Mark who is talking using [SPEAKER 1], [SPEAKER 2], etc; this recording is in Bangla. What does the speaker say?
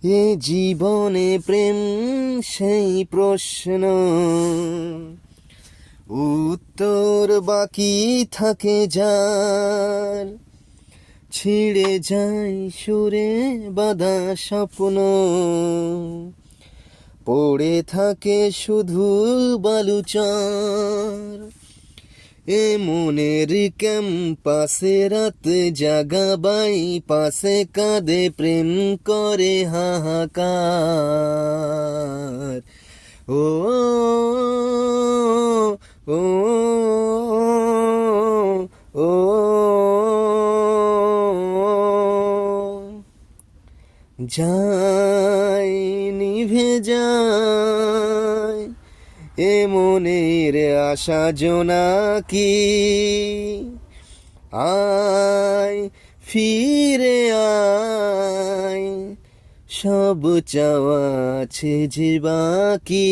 [SPEAKER 1] এ জীবনে প্রেম সেই প্রশ্ন, উত্তর বাকি থাকে যার, ছিঁড়ে যায় সুরে বাঁধা স্বপ্ন, পড়ে থাকে শুধু বালুচর। এ মনের ক্যাম্পাসে রাত জাগাবাই পাশে কাঁদে প্রেম করে হাহাকার। ও ও ও যায় নিভে যায় এ মনের আশা জোনাকি, আয় ফিরে আয়, সব চাওয়া আছে যে বাকি।